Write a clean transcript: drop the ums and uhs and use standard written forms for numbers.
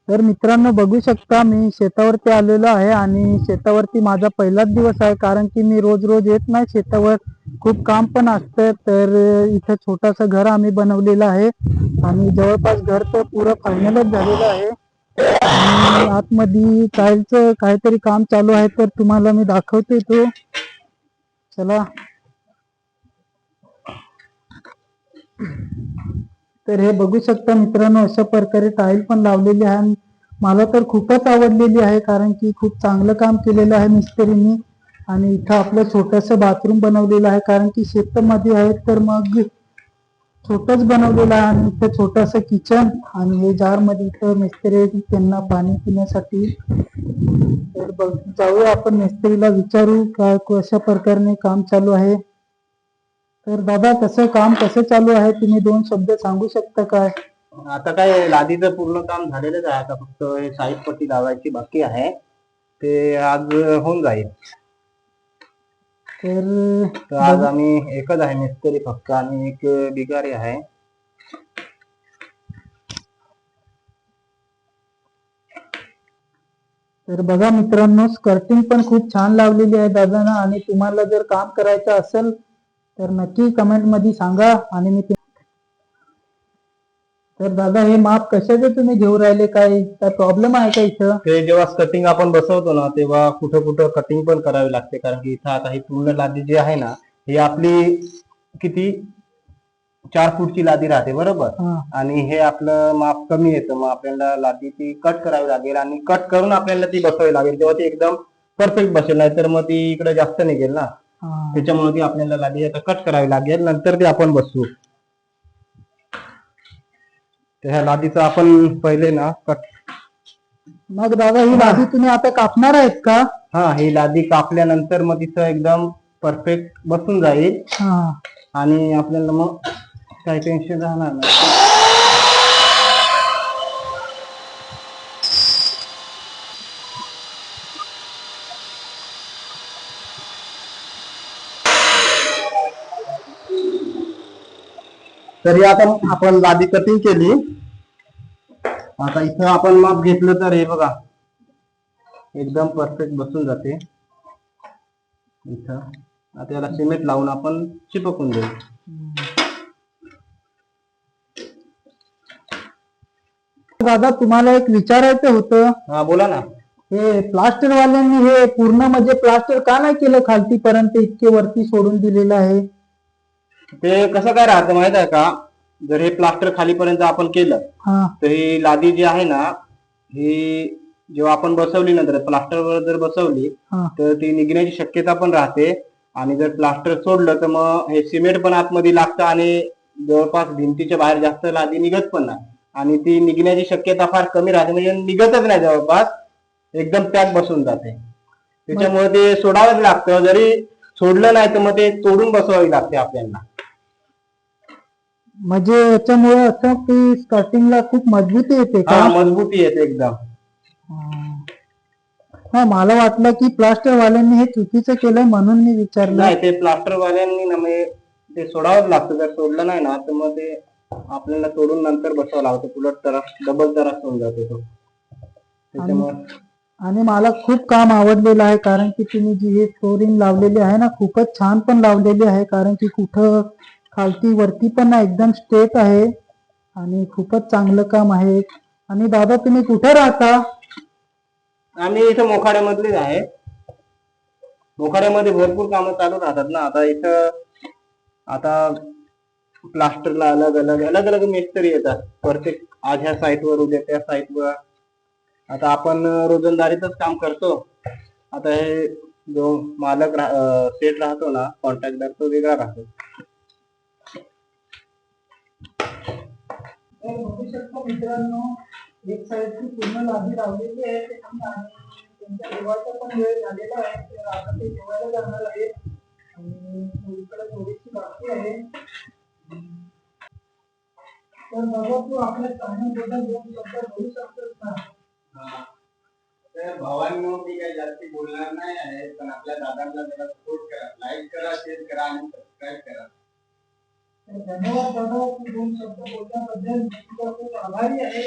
तर मित्रांनो बघू शकता मी शेतावरती आलेलो आहे आणि शेतावरती माझा पहिलाच दिवस आहे कारण की मी रोज रोज येत नाही शेतावर. खूप काम पण असतं. तर इथं छोटंसं घर आम्ही बनवलेलं आहे आणि जवळपास घर तर पुरं फायनलच झालेलं आहे आणि आतमध्ये टाईलचं काहीतरी काम चालू आहे तर तुम्हाला मी दाखवते तो. चला. तर हे बघू शकता मित्रांनो अशा प्रकारे टाईल पण लावलेली आहे. मला तर खूपच आवडलेली आहे कारण की खूप चांगलं काम केलेलं आहे मिस्त्रींनी. आणि इथं आपलं छोटंसं बाथरूम बनवलेलं आहे कारण की शेतामध्ये आहे तर मग छोटंच बनवलेलं आहे. आणि इथं छोटंसं किचन आणि हे जार मध्ये इथं मिस्त्री त्यांना पाणी पिण्यासाठी. तर जाऊया आपण मिस्त्रीला विचारू काय कशा प्रकारे काम चालू आहे. तर दादा कसं काम कसं चालू आहे तुम्ही 2 शब्द सांगू शकता काय? आता काय लादीचं पूर्ण काम झालेलंच आहे. आता फक्त हे साईड पट्टी लावायची बाकी आहे, ते आज होऊन जाईल. तर आज आम्ही एकच आहे मिस्त्री फक्त आणि एक बिगारी आहे. तर बघा मित्रांनो स्कर्टिंग पण खूप छान लावलेली आहे दादांना. आणि तुम्हाला जर काम करायचं असेल तर नक्की कमेंट मध्ये सांगा. आणि मी तर दादा हे माप कशाचे तुम्ही घेऊन राहिले, काय प्रॉब्लेम आहे का इथं? ते जेव्हा कटिंग आपण बसवतो ना तेव्हा कुठं कुठं कटिंग पण करावी लागते कारण की इथं आता ही पूर्ण लादी जी आहे ना ही आपली किती 4 फूटची लादी राहते बरोबर. आणि हे आपलं माप कमी येतं मग आपल्याला लादी ती कट करावी लागेल आणि कट करून आपल्याला ती बसवावी लागेल तेव्हा ती एकदम परफेक्ट बसेल. नाही तर मग ती इकडे जास्त निघेल ना. त्याच्यामुळे ती आपल्याला लादी आता कट करावी लागेल नंतर ती आपण बसवू. ह्या लादीचा आपण पहिले ना कट. मग दादा ही लादी तुम्ही आता कापणार आहेत का? हा ही लादी कापल्यानंतर मग तिथं एकदम परफेक्ट बसून जाईल आणि आपल्याला मग काही टेन्शन राहणार नाही. तरी आता आपण लादी कटिंग केली. आता इथं आपण माप घेतलं तर हे बघा एकदम परफेक्ट बसून जाते इथं. आता याला सिमेंट लावून आपण चिपकून देऊ. दादा तुम्हाला एक विचारायचं होतं. हा बोला ना. हे प्लास्टर वाल्यांनी हे पूर्ण म्हणजे प्लास्टर का नाही केलं खालतीपर्यंत, इतके वरती सोडून दिलेलं आहे? ते कसं काय राहतं माहित आहे का, जर हे प्लास्टर खालीपर्यंत आपण केलं तर ही लादी जी आहे ना ही जेव्हा आपण बसवली नंतर प्लास्टरवर जर बसवली तर ती निघण्याची शक्यता पण राहते. आणि जर प्लास्टर सोडलं तर मग हे सिमेंट पण आतमध्ये लागतं आणि जवळपास भिंतीच्या बाहेर जास्त लादी निघत पण नाही आणि ती निघण्याची शक्यता फार कमी राहते म्हणजे निघतच नाही जवळपास एकदम पॅक बसून जाते. त्याच्यामुळे ते सोडावंच लागतं. जरी सोडलं नाही तर मग ते तोडून बसवावी लागते आपल्याला. म्हणजे याच्यामुळे असं की स्टार्टिंगला खूप मजबूती येते का? मजबूती येते एकदम. हा मला वाटलं की प्लास्टर वाल्यांनी हे चुकीचं केलंय म्हणून मी विचारलं. नाही ते प्लास्टर वाल्यांनी ना म्हणजे ते सोडावंच लागतं. जर सोडलं नाही ना तर मग ते आपल्याला तोडून नंतर बसवावं लागतं. उलट त्रास डबल त्रास होऊन जातो तो त्याच्यामुळे. आणि मला खूप काम आवडलेलं आहे कारण की तुम्ही जी हे फ्लोरिंग लावलेली आहे ना खूपच छान पण लावलेली आहे कारण की कुठं खालती वरती पण ना एकदम स्ट्रेट आहे आणि खूपच चांगलं काम आहे. आणि दादा तुम्ही कुठे राहता? आम्ही इथं मोखाड्यामधलेच आहे. मोखाड्यामध्ये भरपूर कामं चालू राहतात ना. आता इथं आता प्लास्टरला अलग अलग अलग अलग मिस्त्री येतात प्रत्येक. आज ह्या साईटवर उद्या त्या साईटवर. आता आपण रोजंदारीतच काम करतो. आता हे जो मालक सेट राहतो ना कॉन्ट्रॅक्टर तो वेगळा राहतो. बघू शकतो मित्रांनो एक साईडची पूर्ण लादी लावलेली आहे त्यांच्या जेवायचा पण वेळ झालेला आहे तर आता ते जेवायला जाणार आहे आणि इकडे थोडीशी बाकी आहे. तर बाबा तू आपल्या चॅनलबद्दल 2 शब्द बोलू शकतोस ना? तर भावांनो मी काही जास्त बोलणार नाही आहे पण आपल्या दादांना जरा सपोर्ट करा, लाईक करा, शेअर करा आणि सबस्क्राईब करा. धन्यवाद दादा, तू 2 शब्द बोलल्याबद्दल मी तुझा खूप आभारी आहे.